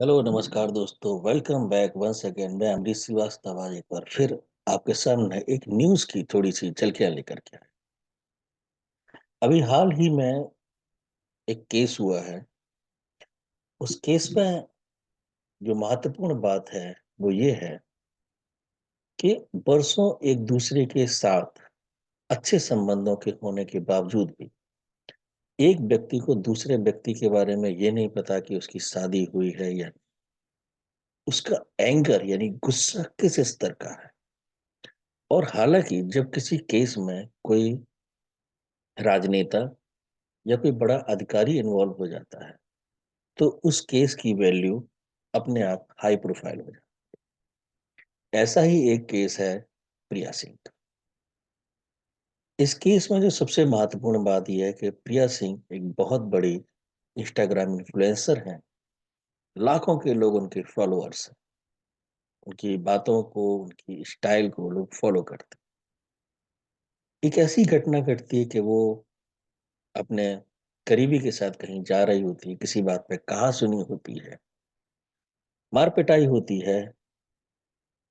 Hello नमस्कार दोस्तों, welcome back once again. मैं अमरीश श्रीवास्तव आज एक बार फिर आपके सामने एक न्यूज़ की थोड़ी सी झलकियां लेकर के आया। अभी हाल ही में एक केस हुआ है। उस केस में जो महत्वपूर्ण बात है वो ये है कि बरसों एक दूसरे के साथ अच्छे संबंधों के होने के बावजूद भी एक व्यक्ति को दूसरे व्यक्ति के बारे में ये नहीं पता कि उसकी शादी हुई है या नहीं। उसका एंगर यानी गुस्सा किस स्तर का है। और हालांकि जब किसी केस में कोई राजनेता या कोई बड़ा अधिकारी इन्वॉल्व हो जाता है तो उस केस की वैल्यू अपने आप हाई प्रोफाइल हो जाती है। ऐसा ही एक केस है प्रिया सिंह का। इस केस में जो सबसे महत्वपूर्ण बात यह है कि प्रिया सिंह एक बहुत बड़ी इंस्टाग्राम इन्फ्लुएंसर हैं। लाखों के लोग उनके फॉलोअर्स हैं। उनकी बातों को, उनकी स्टाइल को लोग फॉलो करते हैं। एक ऐसी घटना घटती है कि वो अपने करीबी के साथ कहीं जा रही होती है, किसी बात पे कहा सुनी होती है, मार पिटाई होती है,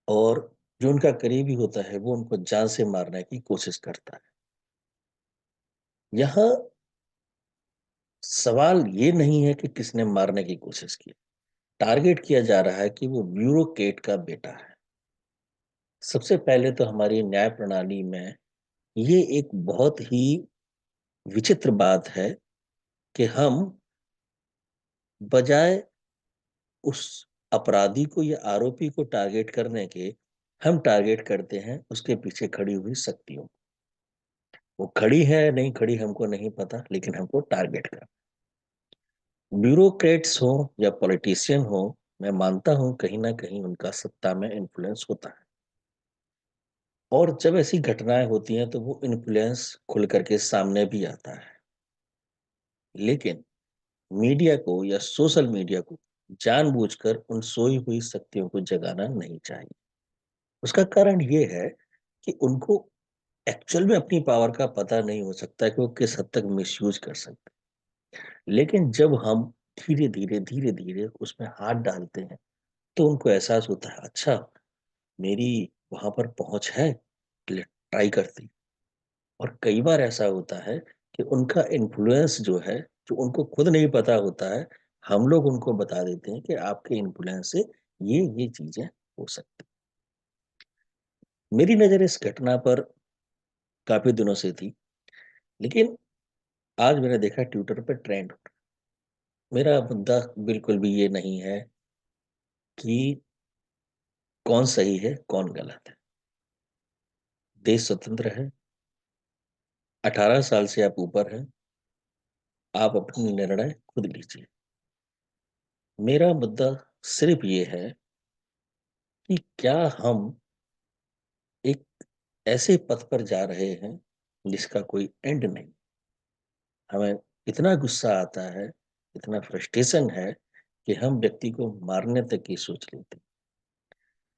और जो उनका करीबी होता है वो उनको जान से मारने की कोशिश करता है। यहाँ सवाल ये नहीं है कि किसने मारने की कोशिश की। टारगेट किया जा रहा है कि वो ब्यूरोक्रेट का बेटा है। सबसे पहले तो हमारी न्याय प्रणाली में ये एक बहुत ही विचित्र बात है कि हम बजाय उस अपराधी को या आरोपी को टारगेट करने के, हम टारगेट करते हैं उसके पीछे खड़ी हुई शक्तियों। वो खड़ी है नहीं खड़ी हमको नहीं पता, लेकिन हमको टारगेट कर। ब्यूरोक्रेट्स हो या पॉलिटिशियन हो, मैं मानता हूं कहीं ना कहीं उनका सत्ता में इन्फ्लुएंस होता है। और जब ऐसी घटनाएं होती हैं तो वो इन्फ्लुएंस खुल करके सामने भी आता है। लेकिन मीडिया को या सोशल मीडिया को जानबूझकर उन सोई हुई शक्तियों को जगाना नहीं चाहिए। उसका कारण ये है कि उनको एक्चुअल में अपनी पावर का पता नहीं हो सकता कि वो किस हद तक मिसयूज कर सकते हैं। लेकिन जब हम धीरे धीरे उसमें हाथ डालते हैं तो उनको एहसास होता है, अच्छा मेरी वहां पर पहुंच है, ट्राई करती। और कई बार ऐसा होता है कि उनका इन्फ्लुएंस जो है, जो उनको खुद नहीं पता होता है, हम लोग उनको बता देते हैं कि आपके इन्फ्लुएंस से ये चीजें हो सकती। मेरी नजर इस घटना पर काफी दिनों से थी, लेकिन आज मैंने देखा ट्विटर पर ट्रेंड हो रहा है। मेरा मुद्दा बिल्कुल भी ये नहीं है कि कौन सही है कौन गलत है। देश स्वतंत्र है, 18 साल से आप ऊपर हैं, आप अपनी निर्णय खुद लीजिए। मेरा मुद्दा सिर्फ ये है कि क्या हम एक ऐसे पथ पर जा रहे हैं जिसका कोई एंड नहीं। हमें इतना गुस्सा आता है, इतना फ्रस्ट्रेशन है कि हम व्यक्ति को मारने तक की सोच लेते हैं,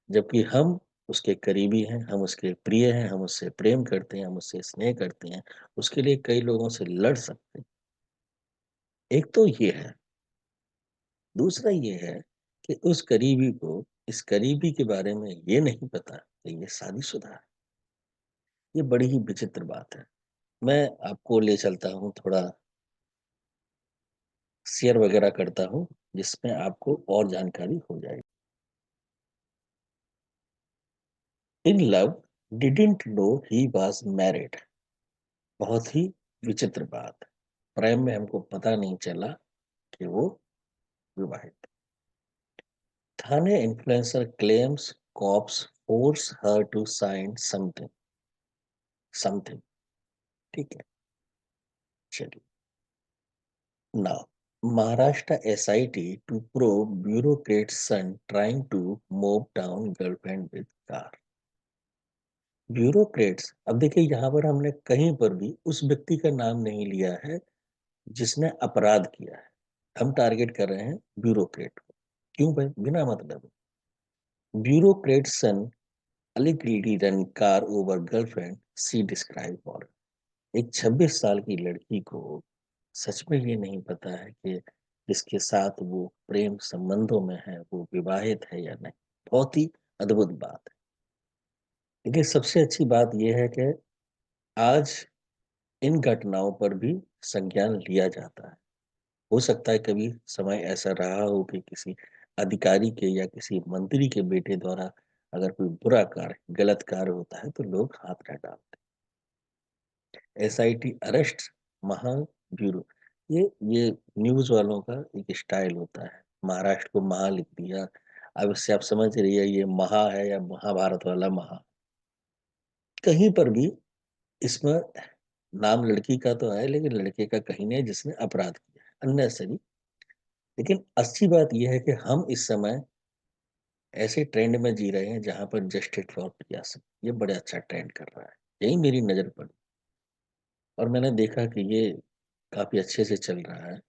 जबकि हम उसके करीबी हैं, हम उसके प्रिय हैं, हम उससे प्रेम करते हैं, हम उससे स्नेह करते हैं, उसके लिए कई लोगों से लड़ सकते हैं। एक तो ये है। दूसरा ये है कि उस करीबी को इस करीबी के बारे में ये नहीं पता कि ये शादीशुदा है। ये बड़ी ही विचित्र बात है। मैं आपको ले चलता हूँ, थोड़ा शेयर वगैरह करता हूँ जिसमें आपको और जानकारी हो जाएगी। In love didn't know he was married. बहुत ही विचित्र बात। प्रेम में हमको पता नहीं चला कि वो विवाहित। थाने इन्फ्लुएंसर क्लेम्स कॉप्स फोर्स हर टू साइन समथिंग समथिंग। ठीक है, चलिए। Now, Maharashtra SIT to probe bureaucrat son trying to mow down girlfriend with car। Bureaucrats, अब देखिए यहाँ पर हमने कहीं पर भी उस व्यक्ति का नाम नहीं लिया है जिसने अपराध किया है। हम टारगेट कर रहे हैं ब्यूरोक्रेट को। क्यों भाई? बिना मतलब। Bureaucrat sun allegedly run car over girlfriend she described for। एक 26 साल की लड़की को सच में ये नहीं पता है कि जिसके साथ वो प्रेम संबंधों में है, वो विवाहित है या नहीं। बहुत ही अद्भुत बात है। लेकिन सबसे अच्छी बात ये है कि आज इन घटनाओं पर भी संज्ञान लिया जाता है। हो सकता है कभी समय ऐसा रहा हो कि किसी अधिकारी के या किसी मंत्री के बेटे द्वारा अगर कोई बुरा कार्य, गलत कार्य होता है तो लोग हाथ न डालते। एसआईटी अरेस्ट महा ब्यूरो, ये न्यूज़ वालों का एक स्टाइल होता है। महाराष्ट्र को महा लिख दिया। अब इससे आप समझ रही है ये महा है या महाभारत वाला महा। कहीं पर भी इसमें नाम लड़की का तो है लेकिन लड़के का कहीं नहीं है जिसने अपराध किया है, अननेसेसरी। लेकिन अच्छी बात यह है कि हम इस समय ऐसे ट्रेंड में जी रहे हैं जहां पर जस्टिस फॉर पियासा ये बड़े अच्छा ट्रेंड कर रहा है। यही मेरी नजर पड़ी और मैंने देखा कि ये काफी अच्छे से चल रहा है।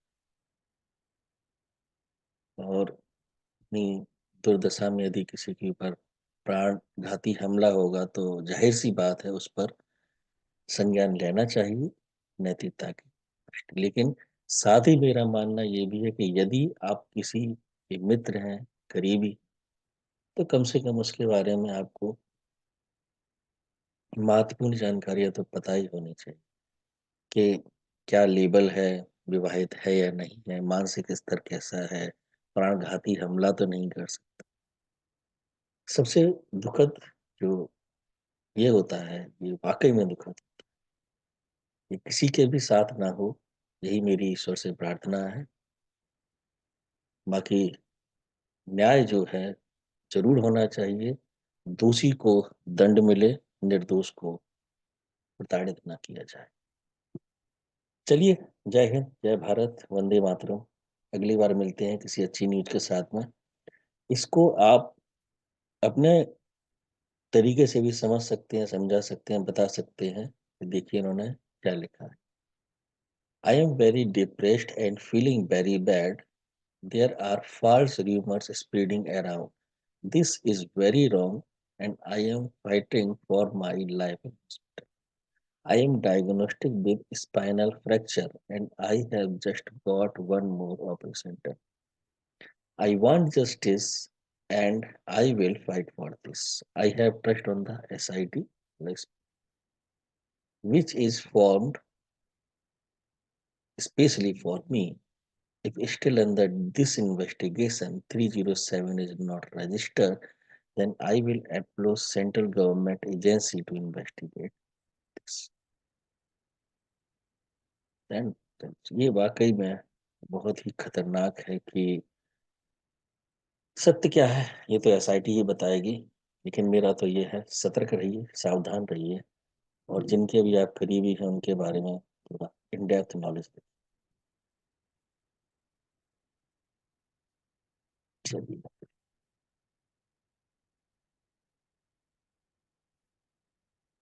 और अपनी दुर्दशा में यदि किसी के ऊपर प्राणघाती हमला होगा तो जाहिर सी बात है उस पर संज्ञान लेना चाहिए नैतिकता की। लेकिन साथ ही मेरा मानना ये भी है कि यदि आप किसी के मित्र हैं, करीबी, तो कम से कम उसके बारे में आपको महत्वपूर्ण जानकारियां तो पता ही होनी चाहिए कि क्या लेबल है, विवाहित है या नहीं है, मानसिक स्तर कैसा है, प्राणघाती हमला तो नहीं कर सकता। सबसे दुखद जो ये होता है, ये वाकई में दुखद, ये किसी के भी साथ ना हो, यही मेरी ईश्वर से प्रार्थना है। बाकी न्याय जो है जरूर होना चाहिए, दोषी को दंड मिले, निर्दोष को प्रताड़ित ना किया जाए। चलिए, जय हिंद, जय भारत, वंदे मातरम। अगली बार मिलते हैं किसी अच्छी न्यूज के साथ में। इसको आप अपने तरीके से भी समझ सकते हैं, समझा सकते हैं, बता सकते हैं। देखिए इन्होंने क्या लिखा है। I am very depressed and feeling very bad. There are false rumors spreading around. This is very wrong and I am fighting for my life. I am diagnosed with spinal fracture and I have just got one more operation done. I want justice and I will fight for this. I have trust on the SIT, which is formed especially for me. If still under this investigation 307 is not registered, then I will approach central government agency to investigate this. Then ये वाकई में बहुत ही खतरनाक है कि सत्य क्या है ये तो एसआईटी ही बताएगी। लेकिन मेरा तो ये है, सतर्क रहिए, सावधान रहिए और जिनके भी आप करीबी हैं उनके बारे में थोड़ा इन डेप्थ नॉलेज रखिए।